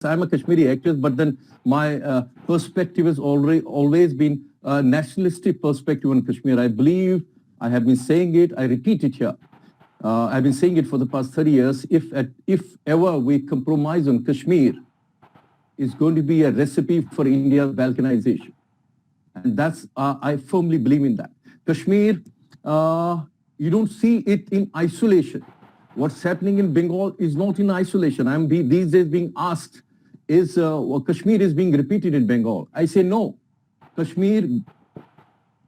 I'm a Kashmiri actress, but then my perspective has always been a nationalistic perspective on Kashmir. I believe, I have been saying it, I repeat it here. I've been saying it for the past 30 years. If ever we compromise on Kashmir, it's going to be a recipe for India's balkanization. And that's, I firmly believe in that. Kashmir, you don't see it in isolation. What's happening in Bengal is not in isolation. I'm these days being asked, is Kashmir is being repeated in Bengal? I say no. Kashmir,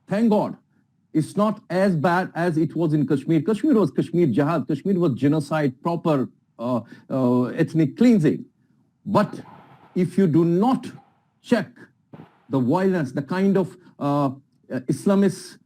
thank God, it's not as bad as it was in Kashmir. Kashmir was Kashmir Jihad. Kashmir was genocide, proper ethnic cleansing. But if you do not check the violence, the kind of Islamist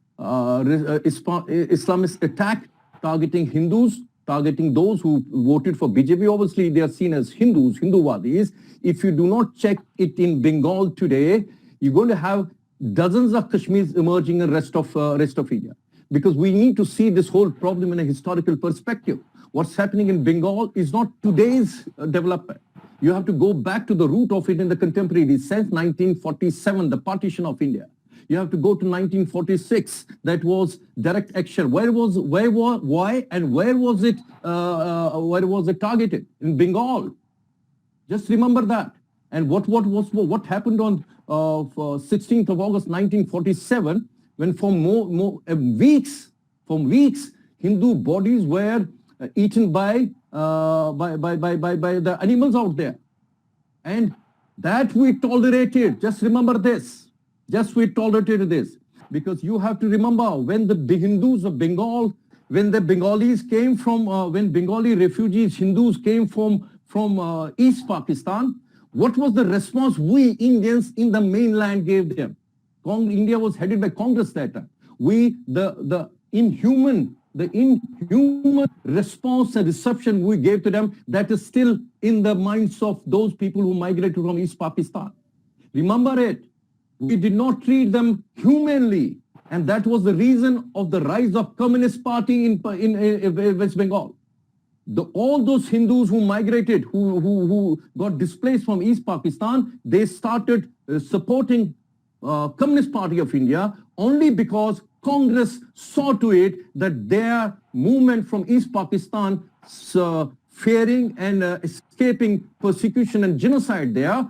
attack targeting Hindus, targeting those who voted for BJP, obviously they are seen as Hindus, Hinduwadis. If you do not check it in Bengal today, you're going to have dozens of Kashmirs emerging in rest of India. Because we need to see this whole problem in a historical perspective. What's happening in Bengal is not today's development. You have to go back to the root of it in the contemporary sense, 1947, the partition of India. You have to go to 1946. That was direct action. Why, and where was it targeted? In Bengal. Just remember that. And what happened on 16th of August 1947, when for weeks, Hindu bodies were eaten by the animals out there, and that we tolerated. Just remember this. Just we tolerated this, because you have to remember when the Hindus of Bengal, when the Bengalis came from, when Bengali refugees, Hindus came from East Pakistan, what was the response we Indians in the mainland gave them? India was headed by Congress that time. The inhuman response and reception we gave to them, that is still in the minds of those people who migrated from East Pakistan. Remember it. We did not treat them humanly, and that was the reason of the rise of Communist Party in West Bengal. All those Hindus who migrated, who got displaced from East Pakistan, they started supporting Communist Party of India only because Congress saw to it that their movement from East Pakistan, fearing and escaping persecution and genocide there,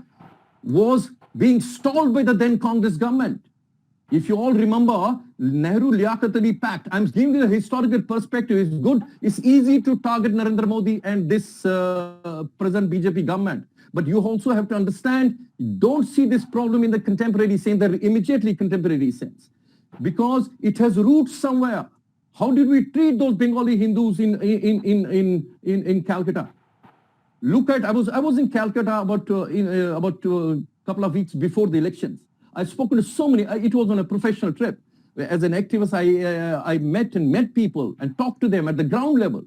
was being stalled by the then Congress government. If you all remember, Nehru-Liaquat Ali Pact, I'm giving you a historical perspective. It's good. It's easy to target Narendra Modi and this present BJP government. But you also have to understand, don't see this problem in the contemporary sense, the immediately contemporary sense, because it has roots somewhere. How did we treat those Bengali Hindus in Calcutta? Look at, I was in Calcutta about couple of weeks before the elections. I've spoken to so many, it was on a professional trip. As an activist, I met people and talked to them at the ground level.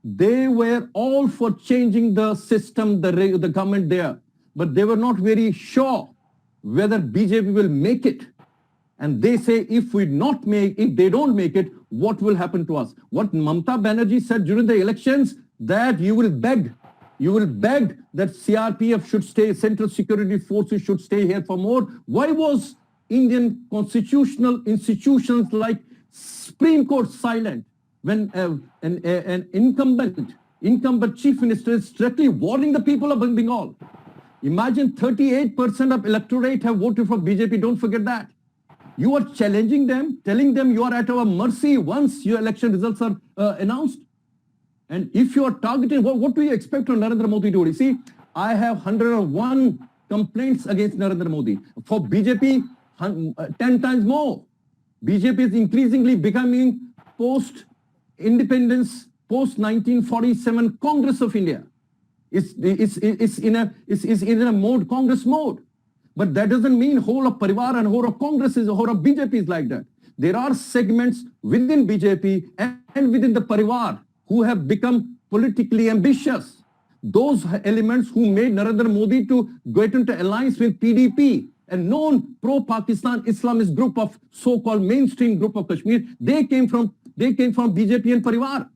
They were all for changing the system, the government there, but they were not very sure whether BJP will make it. And they say, if they don't make it, what will happen to us? What Mamata Banerjee said during the elections, that you will beg that CRPF should stay, Central Security Forces should stay here for more. Why was Indian constitutional institutions like Supreme Court silent when an incumbent chief minister is directly warning the people of Bengal? Imagine 38% of electorate have voted for BJP. Don't forget that. You are challenging them, telling them you are at our mercy once your election results are announced. And if you are targeting, what do you expect from Narendra Modi to do? See, I have 101 complaints against Narendra Modi. For BJP, 10 times more. BJP is increasingly becoming post-independence, post-1947 Congress of India. It's in a mode, Congress mode. But that doesn't mean whole of Parivar and whole of Congress is, whole of BJP is like that. There are segments within BJP and within the Parivar who have become politically ambitious. Those elements who made Narendra Modi to get into alliance with PDP, a known pro-Pakistan Islamist group of so-called mainstream group of Kashmir, they came from BJP and Parivar.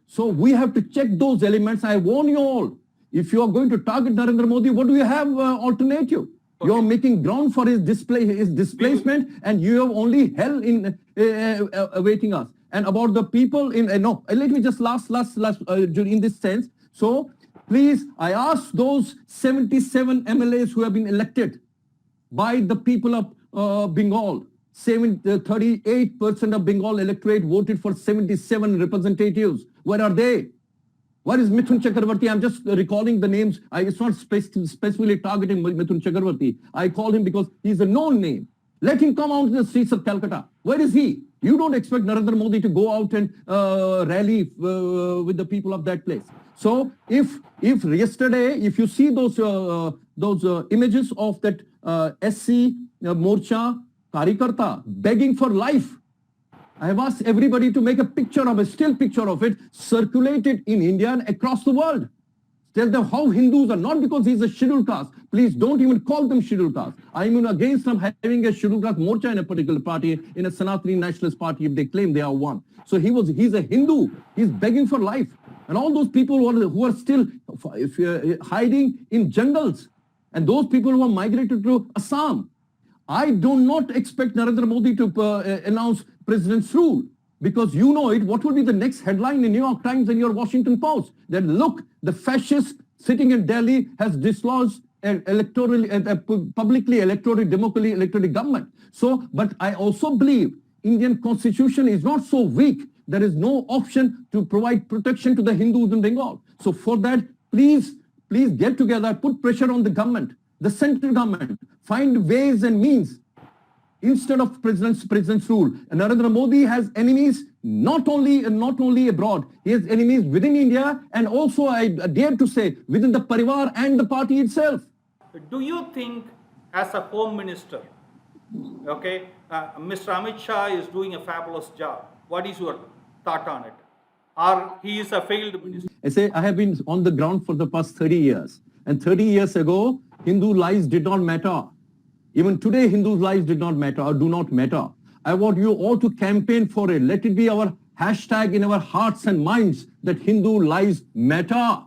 So we have to check those elements. I warn you all, if you are going to target Narendra Modi, what do you have alternative? Okay. You are making ground for his displacement, and you have only hell in awaiting us. And about the people in no, let me just last in this sense. So please, I ask those 77 MLAs who have been elected by the people of Bengal. 38% of Bengal electorate voted for 77 representatives. Where are they? What is Mithun Chakravarti? I'm just recalling the names. It's not specifically targeting Mithun Chakravarti. I call him because he's a known name. Let him come out in the streets of Calcutta. Where is he? You don't expect Narendra Modi to go out and rally with the people of that place. So if yesterday, if you see those images of that SC Morcha Karikarta begging for life, I have asked everybody to make a still picture of it, circulated in India and across the world. Tell them how Hindus are, not because he's a scheduled caste. Please don't even call them scheduled caste. I'm against them having a scheduled caste morcha in a particular party, in a Sanatani nationalist party, if they claim they are one. So he's a Hindu. He's begging for life. And all those people who are still hiding in jungles, and those people who are migrated to Assam, I do not expect Narendra Modi to announce president's rule, because you know it. What will be the next headline in New York Times and your Washington Post? That look, the fascist sitting in Delhi has dislodged an publicly democratically elected government. So, but I also believe Indian constitution is not so weak. There is no option to provide protection to the Hindus in Bengal. So for that, please get together, put pressure on the government, the central government, find ways and means. Instead of president's rule, and Narendra Modi has enemies not only abroad, he has enemies within India, and also, I dare to say, within the parivar and the party itself. Do you think, as a home minister, okay, Mr. Amit Shah is doing a fabulous job? What is your thought on it? Or he is a failed minister? I say I have been on the ground for the past 30 years, and 30 years ago, Hindu lives did not matter. Even today, Hindus' lives did not matter or do not matter. I want you all to campaign for it. Let it be our hashtag in our hearts and minds that Hindu lives matter.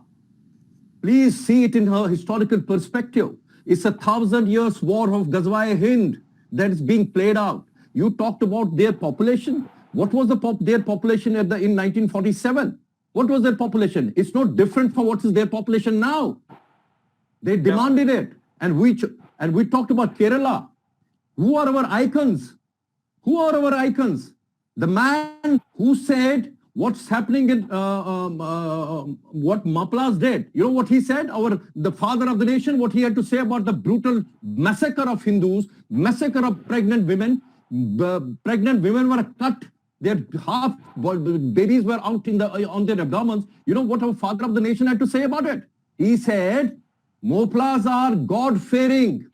Please see it in her historical perspective. It's 1,000 years war of Ghazwa-e-Hind that is being played out. You talked about their population. What was their population in 1947? What was their population? It's not different from what is their population now. They demanded it. And we talked about Kerala. Who are our icons? Who are our icons? The man who said what's happening in what Mapla's did. You know what he said? The father of the nation, what he had to say about the brutal massacre of Hindus, massacre of pregnant women. Pregnant women were cut. Their babies were out on their abdomens. You know what our father of the nation had to say about it? He said, Moplas are God-fearing.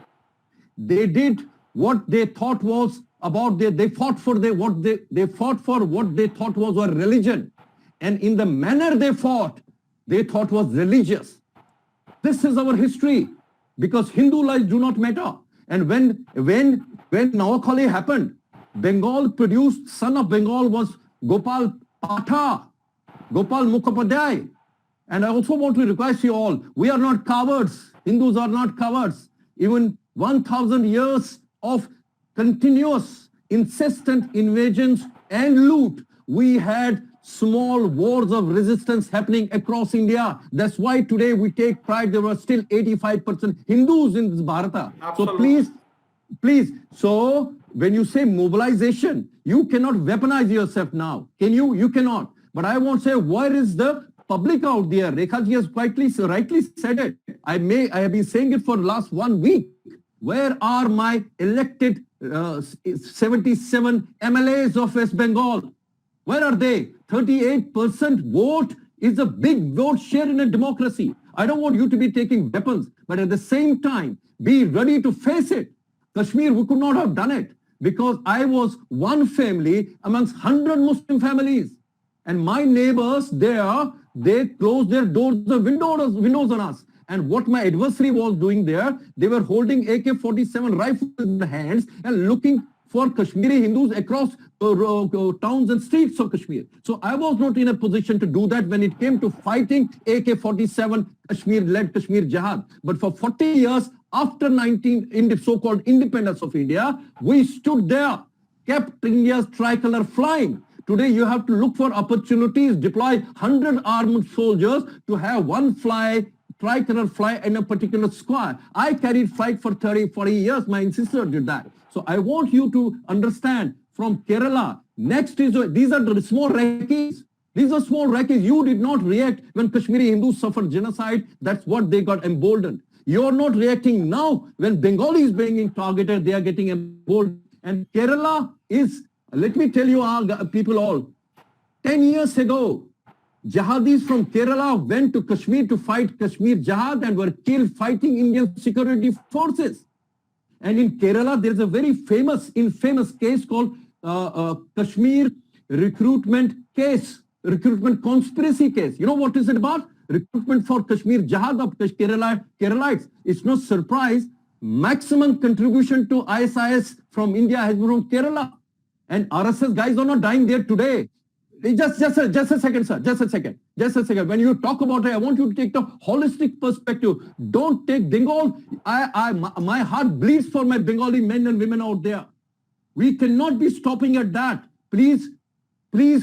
They did what they thought was they fought for what they thought was a religion. And in the manner they thought was religious. This is our history, because Hindu lives do not matter. And when Noakhali happened, Bengal produced, son of Bengal was Gopal Mukhopadhyay. And I also want to request you all, we are not cowards. Hindus are not cowards. Even 1,000 years of continuous, incessant invasions and loot, we had small wars of resistance happening across India. That's why today we take pride there were still 85% Hindus in this Bharata. Absolutely. So please, so when you say mobilization, you cannot weaponize yourself now. Can you? You cannot. But I want to say, where is the public out there? Rekhaji has rightly said it. I have been saying it for the last 1 week. Where are my elected 77 MLAs of West Bengal? Where are they? 38% vote is a big vote share in a democracy. I don't want you to be taking weapons, but at the same time, be ready to face it. Kashmir, we could not have done it because I was one family amongst 100 Muslim families. And my neighbors there, they closed their doors, the windows on us. And what my adversary was doing there, they were holding AK-47 rifles in their hands and looking for Kashmiri Hindus across towns and streets of Kashmir. So I was not in a position to do that when it came to fighting AK-47 Kashmir-led Kashmir Jihad. But for 40 years after in the so-called independence of India, we stood there, kept India's tricolor flying. Today you have to look for opportunities, deploy 100 armed soldiers to have one tricolor fly in a particular square. I carried flag for 30, 40 years. My sister did that. So I want you to understand from Kerala, next is, these are the small recce's. These are small recce's. You did not react when Kashmiri Hindus suffered genocide. That's what they got emboldened. You're not reacting now when Bengalis being targeted, they are getting emboldened. And Kerala is, let me tell you people all, 10 years ago, jihadis from Kerala went to Kashmir to fight Kashmir Jihad and were killed fighting Indian security forces. And in Kerala, there's a very infamous case called Kashmir recruitment conspiracy case. You know what is it about? Recruitment for Kashmir Jihad of Keralites. It's no surprise. Maximum contribution to ISIS from India has been from Kerala. And RSS guys are not dying there today. Just a second, sir. Just a second. When you talk about it, I want you to take the holistic perspective. Don't take Bengal. My heart bleeds for my Bengali men and women out there. We cannot be stopping at that. Please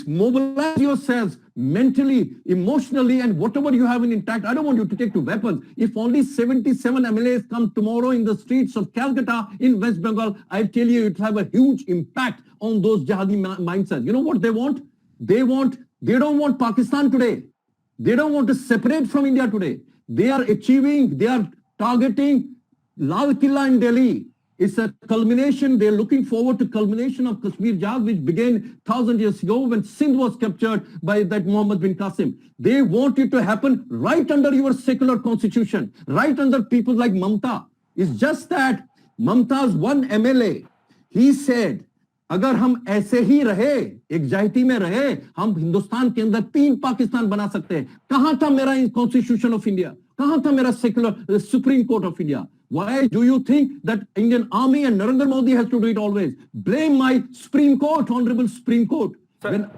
mobilize yourselves mentally, emotionally, and whatever you have in intact. I don't want you to take to weapons. If only 77 MLAs come tomorrow in the streets of Calcutta in West Bengal, I tell you, it will have a huge impact on those jihadi mindsets. You know what they want? They don't want Pakistan today. They don't want to separate from India today. They are targeting Lal Killa in Delhi. It's a culmination. They're looking forward to culmination of Kashmir Jihad, which began 1,000 years ago when Sindh was captured by that Muhammad bin Qasim. They want it to happen right under your secular constitution, right under people like Mamta. It's just that Mamta's one MLA, he said, अगर हम ऐसे ही रहे, anxiety में रहे, हम हिंदुस्तान के अंदर 3 पाकिस्तान बना सकते हैं. कहां था मेरा कॉन्स्टिट्यूशन ऑफ इंडिया? कहां था मेरा secular supreme court of India? Why do you think that Indian army and Narendra Modi has to do it always? Blame my Supreme Court, Honorable Supreme Court. Sir.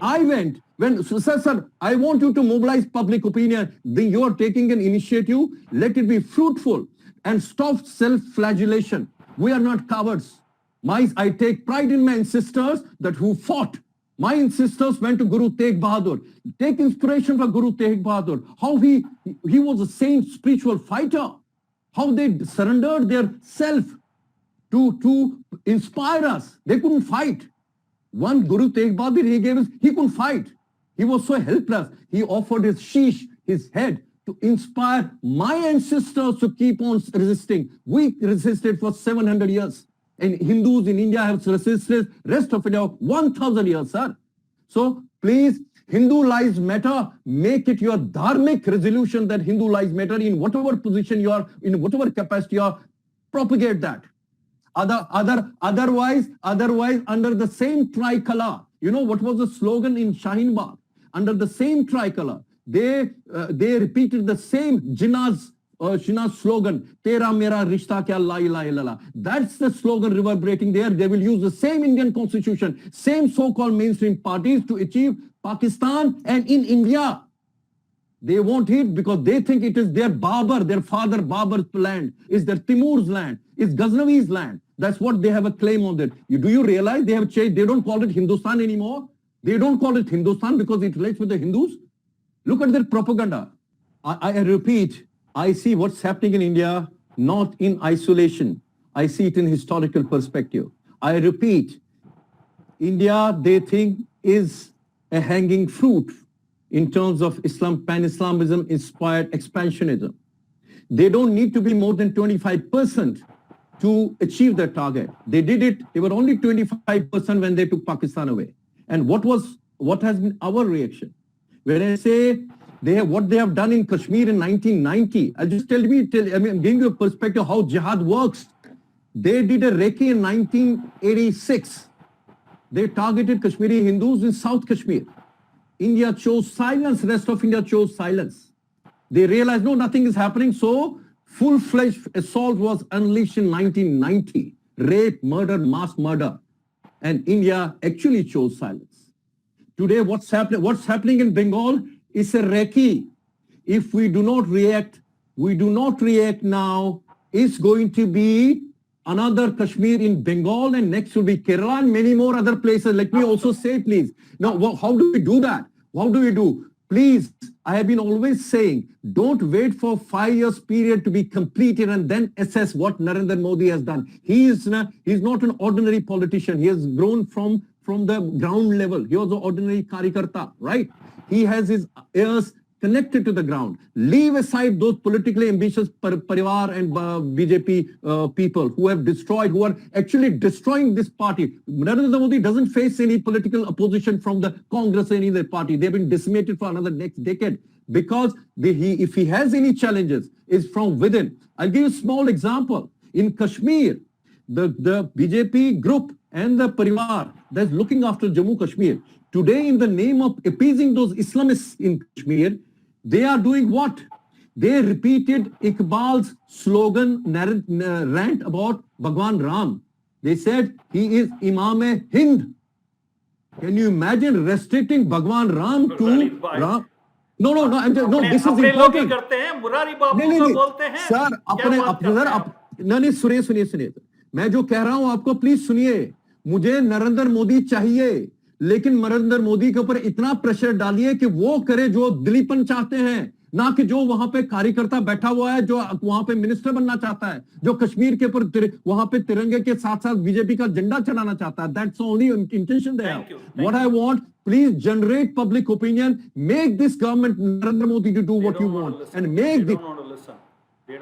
Sir, I want you to mobilize public opinion. Then you are taking an initiative. Let it be fruitful and stop self-flagellation. We are not cowards. I take pride in my ancestors that who fought. My ancestors went to Guru Tegh Bahadur. Take inspiration from Guru Tegh Bahadur. How he was a saint spiritual fighter. How they surrendered their self to inspire us. They couldn't fight. One Guru Tegh Bahadur he couldn't fight. He was so helpless. He offered his sheesh, his head, to inspire my ancestors to keep on resisting. We resisted for 700 years. And Hindus in India have resisted rest of India 1,000 years, sir. So please, Hindu lives matter. Make it your dharmic resolution that Hindu lives matter in whatever position you are, in whatever capacity you are. Propagate that. Otherwise, under the same tricolor, you know what was the slogan in Shaheen Bagh? Under the same tricolor, they repeated the same Jinnah's slogan, Tera Mera Rishta Kya La Ilaha Illallah. That's the slogan reverberating there. They will use the same Indian constitution, same so-called mainstream parties to achieve Pakistan and in India. They want it because they think it is their Babur, their father Babur's land, is their Timur's land, is Ghaznavi's land. That's what they have a claim on that. Do you realize they have changed? They don't call it Hindustan anymore. They don't call it Hindustan because it relates with the Hindus. Look at their propaganda. I repeat, I see what's happening in India not in isolation. I see it in historical perspective. I repeat, India, they think, is a hanging fruit in terms of Islam, pan-Islamism inspired expansionism. They don't need to be more than 25% to achieve their target. They did it. They were only 25% when they took Pakistan away. And what has been our reaction? When I say what they have done in Kashmir in 1990, I'll just I'm giving you a perspective how jihad works. They did a recce in 1986. They targeted Kashmiri Hindus in South Kashmir. India chose silence, rest of India chose silence. They realized, no, nothing is happening, so full-fledged assault was unleashed in 1990. Rape, murder, mass murder. and India actually chose silence. Today, what's happening in Bengal is a recce. If we do not react now, it's going to be another Kashmir in Bengal, and next will be Kerala and many more other places. Let me also say, please. Now, how do we do that? How do we do? Please, I have been always saying, don't wait for 5 years period to be completed and then assess what Narendra Modi has done. He's not an ordinary politician. He has grown from the ground level. He was an ordinary Karyakarta, right? He has his ears connected to the ground. Leave aside those politically ambitious Parivar and BJP people who are actually destroying this party. Narendra Modi doesn't face any political opposition from the Congress or any other party. They've been decimated for another next decade because if he has any challenges, it's from within. I'll give you a small example. In Kashmir, the BJP group and the Parivar that's looking after Jammu Kashmir, today in the name of appeasing those Islamists in Kashmir, they are doing what? They repeated Iqbal's slogan, rant about Bhagwan Ram. They said he is Imam-e-Hind. Can you imagine restricting Bhagwan Ram to Ram? No, this is important. Sir, नहीं सुनिए मैं जो कह रहा हूं आपको please सुनिए मुझे नरेंद्र मोदी चाहिए लेकिन नरेंद्र मोदी के ऊपर इतना प्रेशर डालिए कि वो करे जो दिलीपन चाहते हैं ना कि जो वहां पे कार्यकर्ता बैठा हुआ है जो वहां पे मिनिस्टर बनना चाहता है जो कश्मीर के ऊपर वहां पे तिरंगे के साथ साथ बीजेपी का झंडा चढ़ाना चाहता है that's only intention there what I want please generate public opinion make this government Narendra Modi to do what you want and make this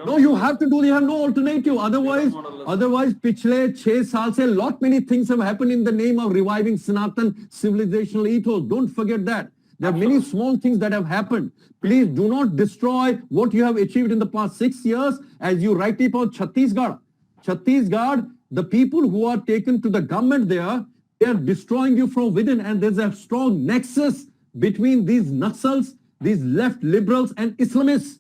No, you have to do. You have no alternative. Otherwise, पिछले 6 साल से lot many things have happened in the name of reviving Sanatan civilizational ethos. Don't forget that. There are many small things that have happened. Please do not destroy what you have achieved in the past 6 years. As you rightly put, Chhattisgarh, the people who are taken to the government there, they are destroying you from within, and there's a strong nexus between these Naxals, these left liberals, and Islamists.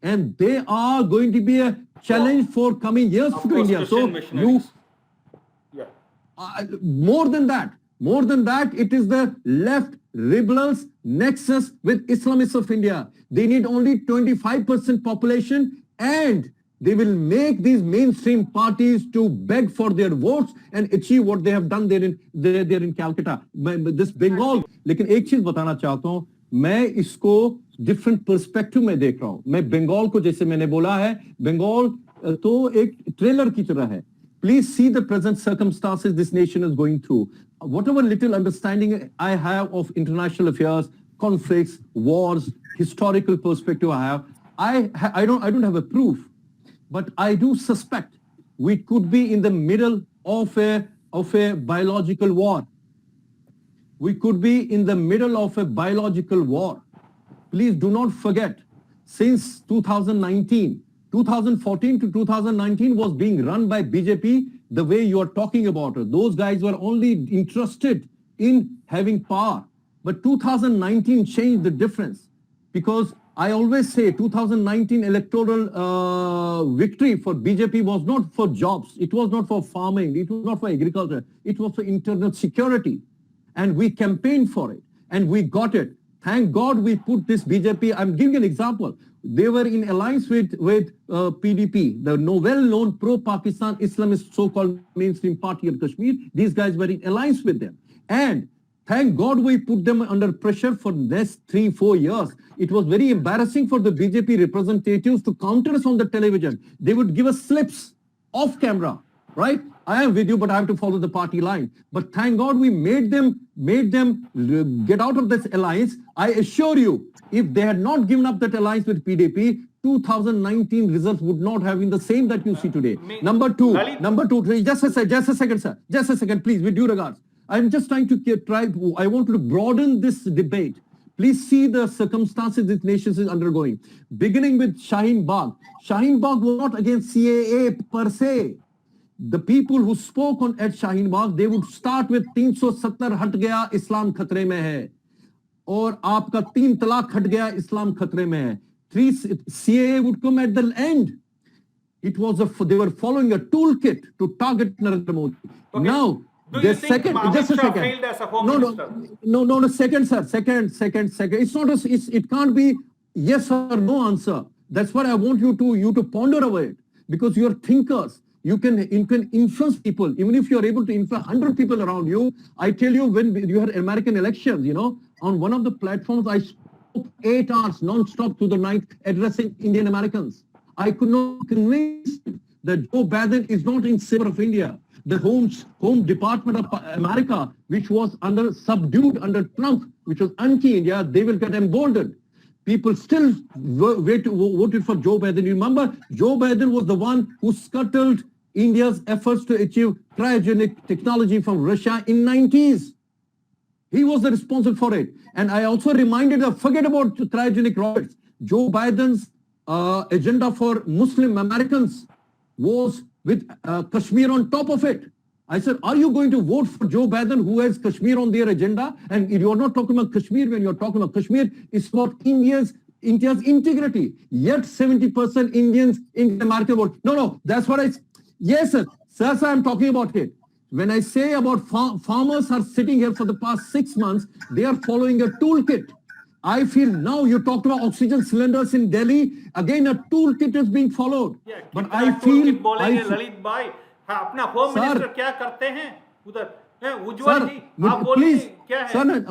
And they are going to be a challenge for coming years to India. So more than that, it is the left liberals nexus with Islamists of India. They need only 25% population, and they will make these mainstream parties to beg for their votes and achieve what they have done there in Calcutta. This Bengal. लेकिन एक चीज बताना चाहता हूँ मैं इसको different perspective में देख रहा हूं मैं बंगाल को जैसे मैंने बोला है बंगाल तो एक ट्रेलर की तरह है please see the present circumstances this nation is going through whatever little understanding I have of international affairs conflicts wars historical perspective I don't have a proof but I do suspect we could be in the middle of a biological war. We could be in the middle of a biological war. Please do not forget, since 2014 to 2019 was being run by BJP the way you are talking about it. Those guys were only interested in having power. But 2019 changed the difference because I always say 2019 electoral victory for BJP was not for jobs. It was not for farming. It was not for agriculture. It was for internal security. And we campaigned for it and we got it. Thank God we put this BJP. I'm giving an example. They were in alliance with PDP, the well-known pro-Pakistan Islamist so-called mainstream party of Kashmir. These guys were in alliance with them. And thank God we put them under pressure for the next 3-4 years. It was very embarrassing for the BJP representatives to counter us on the television. They would give us slips off camera, right? I am with you, but I have to follow the party line. But thank God we made them get out of this alliance. I assure you, if they had not given up that alliance with PDP, 2019 results would not have been the same that you see today. Number two, just a second, sir. Just a second, please, with due regards. I'm just trying to I want to broaden this debate. Please see the circumstances this nation is undergoing. Beginning with Shaheen Bagh. Shaheen Bagh was not against CAA per se. The people who spoke at Shaheen Bagh, they would start with 370 हट गया इस्लाम खतरे में है और आपका 3 तलाक हट गया इस्लाम खतरे में है. CAA would come at the end. It was they were following a toolkit to target Narendra Modi. Okay. Now Do The you think second, Amit just a Shah second. failed as a home No, minister? no, second, sir. Second. It's not it can't be yes or no answer. That's what I want you to ponder over it. Because you're thinkers. You can influence people. Even if you're able to influence 100 people around you. I tell you, when you had American elections, on one of the platforms, I spoke 8 hours non-stop to the night addressing Indian Americans. I could not convince that Joe Biden is not in favor of India. The Home Department of America, which was subdued under Trump, which was anti-India, they will get emboldened. People still voted for Joe Biden. You remember, Joe Biden was the one who scuttled India's efforts to achieve cryogenic technology from Russia in 90s. He was the responsible for it. And I also reminded them, forget about cryogenic rockets. Joe Biden's agenda for Muslim Americans was with Kashmir on top of it. I said, are you going to vote for Joe Biden who has Kashmir on their agenda? And you're not talking about Kashmir when you're talking about Kashmir. It's about India's integrity. Yet 70% Indians in America vote. No, that's what yes, sir. Sir, I'm talking about it. When I say about farmers are sitting here for the past 6 months, they are following a toolkit. I feel now you talked about oxygen cylinders in Delhi. Again, a toolkit is being followed. Yeah, but I feel... बोलेंगे ललित भाई, हाँ, अपना home minister क्या करते हैं उधर? उज्जवल sir, जी, आप बोलिए प्लीज क्या है? सर,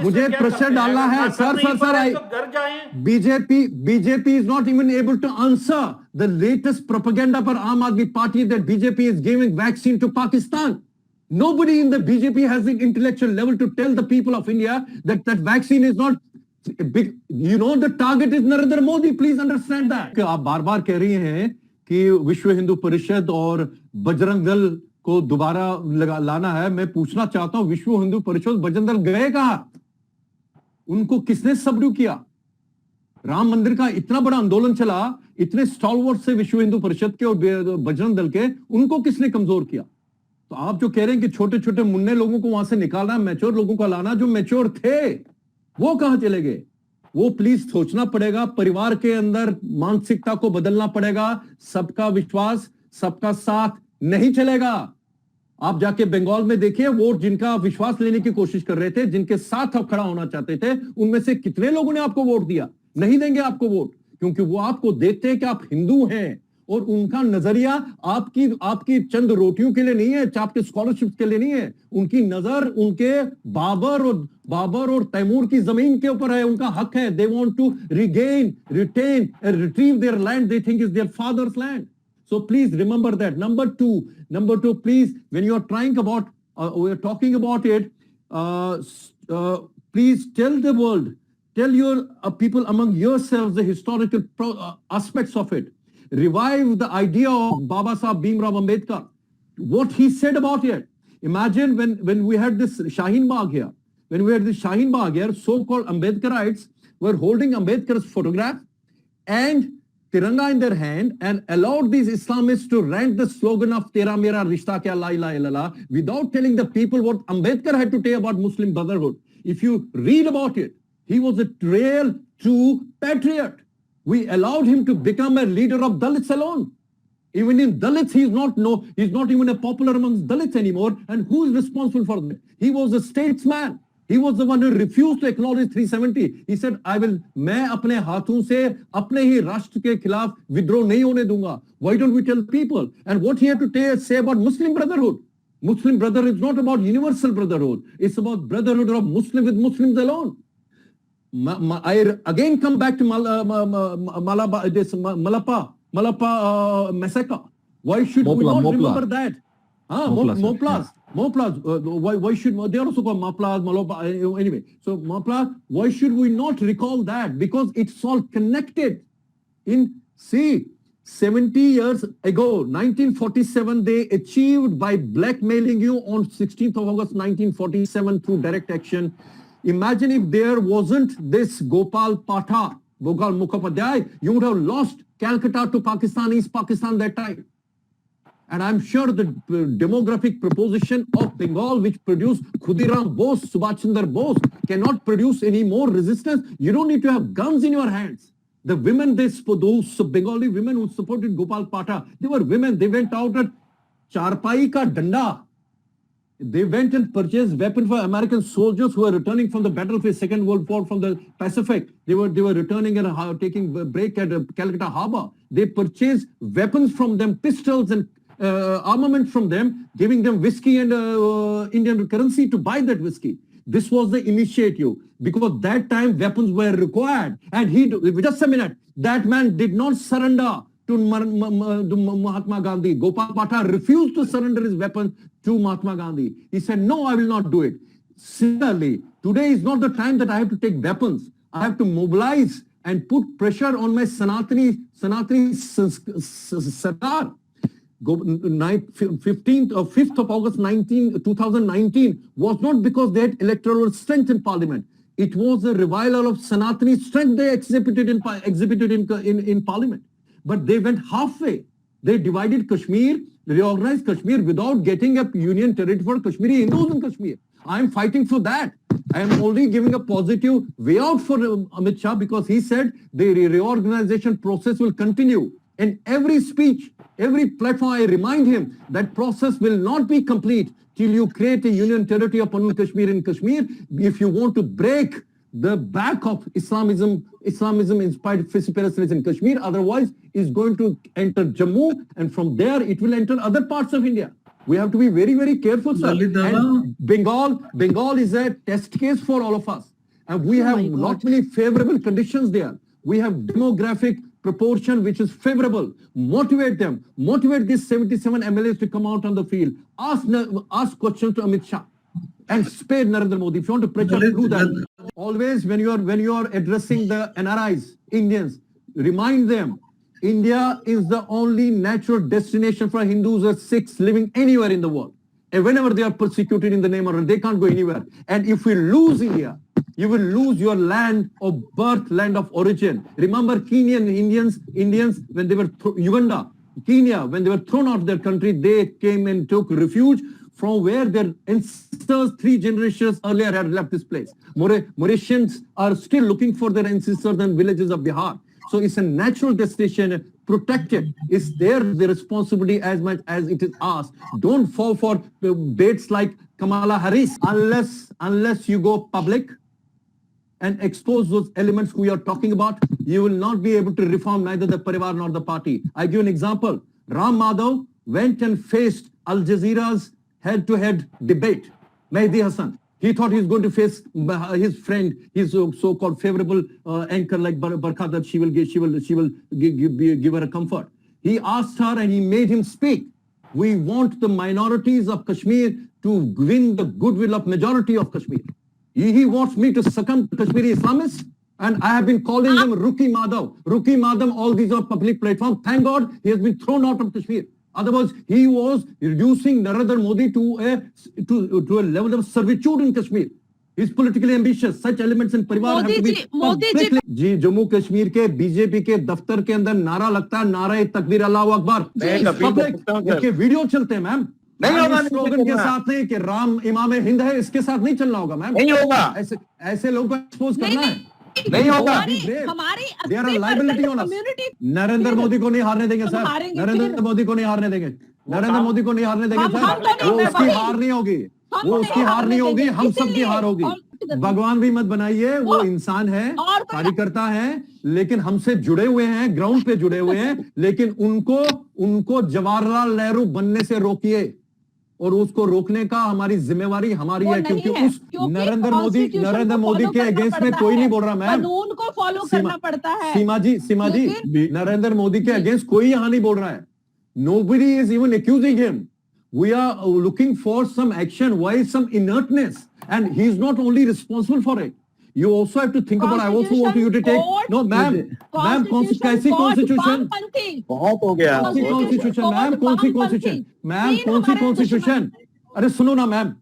मुझे प्रेशर डालना है सर घर जाएं। BJP is not even able to answer the latest propaganda for Aam Aadmi Party that BJP is giving vaccine to Pakistan. Nobody in the BJP has the intellectual level to tell the people of India that vaccine is not big. The target is Narendra Modi. Please understand that. आप बार-बार कह रही हैं कि विश्व हिंदू परिषद और बजरंग दल को दोबारा लाना है। मैं पूछना चाहता हूं, विश्व हिंदू परिषद बजरंग दल गए कहां? उनको किसने सबड्यू किया? राम मंदिर का इतना बड़ा आंदोलन चला, इतने स्टॉलवर्ड से विश्व हिंदू परिषद के और बजरंग दल के, उनको किसने कमजोर किया? तो आप जो कह रहे हैं कि छोटे छोटे मुन्ने लोगों को वहां से निकालना, मैच्योर लोगों को लाना, जो मैच्योर थे वो कहां चले गए? वो प्लीज सोचना पड़ेगा। परिवार के अंदर मानसिकता को बदलना पड़ेगा। सबका विश्वास, सबका साथ नहीं चलेगा। आप जाके बंगाल में देखिए, वोट जिनका विश्वास लेने की कोशिश कर रहे थे, जिनके साथ आप खड़ा होना चाहते थे, उनमें से कितने लोगों ने आपको वोट दिया? नहीं देंगे आपको वोट, क्योंकि वो आपको देखते हैं कि आप हिंदू हैं और उनका नजरिया आपकी चंद रोटियों के लिए नहीं है, आपके स्कॉलरशिप के लिए नहीं है। उनकी नजर उनके बाबर और तैमूर की जमीन के ऊपर है। उनका हक है। They want to retain and retrieve their land they think is their fathers land. So please remember that. Number two, please, when you are we're talking about it, please tell the world, tell your people among yourselves the historical aspects of it. Revive the idea of Baba Sahib Bhimrao Ambedkar, what he said about it. Imagine when we had this Shaheen Bagh here, so-called Ambedkarites were holding Ambedkar's photograph and Tiranga in their hand and allowed these Islamists to rant the slogan of Tera Mera Rishta Kya La Ilaha Illallah without telling the people what Ambedkar had to say about Muslim brotherhood. If you read about it, he was a real true patriot. We allowed him to become a leader of Dalits alone. Even in Dalits, he's not even a popular amongst Dalits anymore. And who is responsible for that? He was a statesman. He was the one who refused to acknowledge 370. He said, मैं अपने हाथों से अपने ही राष्ट्र के खिलाफ विद्रोह नहीं होने दूंगा. Why don't we tell people? And what he had to say about Muslim brotherhood? Muslim brotherhood is not about universal brotherhood. It's about brotherhood of Muslim with Muslims alone. I again come back to Malapa massacre. Why should we not remember that? Moplas. Why should they also call Maplas, Malopa? Anyway, so Maplas. Why should we not recall that? Because it's all connected. 70 years ago, 1947, they achieved by blackmailing you on 16th of August 1947 through direct action. Imagine if there wasn't this Gopal Mukhopadhyay, you would have lost Calcutta to Pakistan, East Pakistan that time. And I'm sure the demographic proposition of Bengal, which produced Khudiram Bose, Subhash Chandra Bose, cannot produce any more resistance. You don't need to have guns in your hands. The women, those Bengali women who supported Gopal Patha, they were women. They went out at Charpai ka Danda. They went and purchased weapons for American soldiers who were returning from the battlefield, Second World War from the Pacific. They were returning and taking a break at Calcutta Harbor. They purchased weapons from them, pistols and armament from them, giving them whiskey and Indian currency to buy that whiskey. This was the initiative because that time weapons were required. And just a minute, that man did not surrender to Mahatma Gandhi. Gopal Patha refused to surrender his weapon to Mahatma Gandhi. He said, no, I will not do it. Similarly, today is not the time that I have to take weapons. I have to mobilize and put pressure on my Sanatani Sardar. 5th of August 2019 was not because they had electoral strength in parliament. It was a revival of Sanatani strength they exhibited in parliament. But they went halfway. They divided Kashmir, reorganized Kashmir without getting a union territory for Kashmiri Hindus in Kashmir. I am fighting for that. I am only giving a positive way out for Amit Shah because he said the reorganization process will continue. In every speech, every platform, I remind him that process will not be complete till you create a union territory of Kashmir in Kashmir. If you want to break the back of Islamism inspired separatism in Kashmir, otherwise is going to enter Jammu and from there it will enter other parts of India. We have to be very, very careful, sir. And Bengal is a test case for all of us. And we have not many favorable conditions there. We have demographic proportion which is favorable. Motivate them. Motivate these 77 MLAs to come out on the field. Ask questions to Amit Shah. And spare Narendra Modi. If you want to pressure, do that. Always when you are addressing the NRIs, Indians, remind them India is the only natural destination for Hindus or Sikhs living anywhere in the world. And whenever they are persecuted in the name of, they can't go anywhere. And if we lose India, you will lose your land of birth, land of origin. Remember Kenyan Indians when they were Uganda, Kenya, when they were thrown out of their country, they came and took refuge from where their ancestors 3 generations earlier had left this place. Mauritians are still looking for their ancestors and villages of Bihar. So it's a natural destination, protected. It's their responsibility as much as it is ours. Don't fall for baits like Kamala Harris. Unless you go public and expose those elements we are talking about, you will not be able to reform neither the Parivar nor the party. I give you an example. Ram Madhav went and faced Al Jazeera's head-to-head debate. Mehdi Hassan. He thought he was going to face his friend, his so-called favorable anchor like Barkha, that she will give her a comfort. He asked her and he made him speak. We want the minorities of Kashmir to win the goodwill of majority of Kashmir. He wants me to succumb to Kashmiri Islamists, and I have been calling him Ruki Madhav, all these are public platforms. Thank God he has been thrown out of Kashmir. Otherwise, he was reducing Narendra Modi to a level of servitude in Kashmir. He's politically ambitious. Such elements in Parivar have to be... जी जम्मू कश्मीर के BJP के दफ्तर के अंदर नारा लगता है, नारा तकबीर अल्लाहु अकबर. इसके वीडियो चलते हैं मैम. नहीं होगा स्लोगन के साथ नहीं कि राम इमाम हिंद है, इसके साथ नहीं चलना होगा मैम. नहीं होगा. ऐसे लोगों को एक्सपोज करना है. नहीं होगा. They are a liability on us. Narendra Modi को नहीं हारने देंगे सर. नरेंद्र मोदी को नहीं हारने देंगे. नरेंद्र मोदी को नहीं हारने देंगे सर. वो उसकी हार नहीं होगी. वो उसकी हार नहीं होगी. हम सबकी हार होगी. भगवान भी मत बनाइए. वो इंसान है, कार्यकर्ता है, लेकिन हमसे जुड़े हुए हैं, ग्राउंड पे जुड़े हुए हैं. लेकिन उनको जवाहरलाल नेहरू बनने से रोकिए. और उसको रोकने का हमारी जिम्मेवारी हमारी है, क्योंकि उस नरेंद्र मोदी के अगेंस्ट में कोई नहीं बोल रहा मैम. कानून को फॉलो करना पड़ता है. सीमा जी नरेंद्र मोदी के अगेंस्ट कोई यहाँ नहीं बोल रहा है. Nobody is even accusing him. We are looking for some action. Why some inertness? And he is not only responsible for it. You also have to think about. I also want you to take. No, ma'am, कैसी constitution? बहुत हो गया. Constitution, ma'am, कौन सी constitution? Ma'am, कौन सी constitution? अरे सुनो ना, ma'am.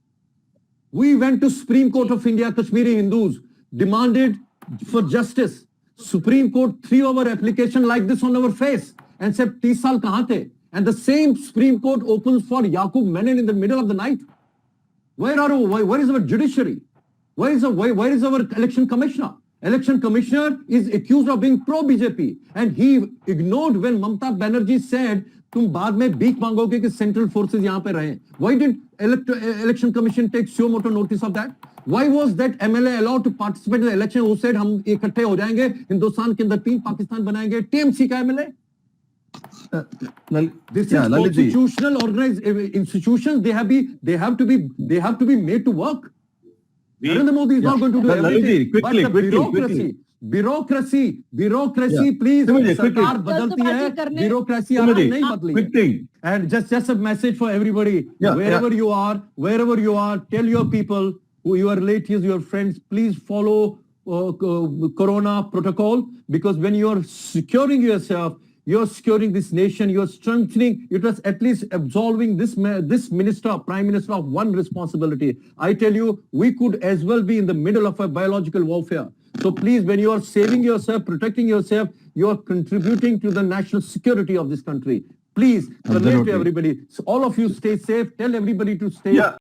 We went to Supreme Court of India, Kashmiri Hindus, demanded for justice. Supreme Court threw our application like this on our face and said, 30 साल कहाँ थे? And the same Supreme Court opens for Yaqub Menon in the middle of the night. Where is our judiciary? Where is our election commissioner? Election commissioner is accused of being pro-BJP, and he ignored when Mamata Banerjee said तुम बाद में भीख मांगोगे कि central forces यहाँ पे रहे. Why did election commission take so much notice of that? Why was that MLA allowed to participate in the election? Who said हम इकट्ठे हो जाएंगे, हिंदुस्तान के अंदर 3 पाकिस्तान बनाएंगे? TMC का MLA. This is constitutional organized institutions. They have to be made to work. Narendra Modi is not going to do everything. But the bureaucracy, please. सरकार बदलती है, bureaucracy आपने नहीं बदली. And just a message for everybody. Wherever you are, tell your people, your relatives, your friends, please follow Corona protocol, because when you are securing yourself, you're securing this nation, you're strengthening, it was at least absolving this minister, prime minister of one responsibility. I tell you, we could as well be in the middle of a biological warfare. So please, when you are saving yourself, protecting yourself, you are contributing to the national security of this country. Please, convey to everybody. So all of you stay safe. Tell everybody to stay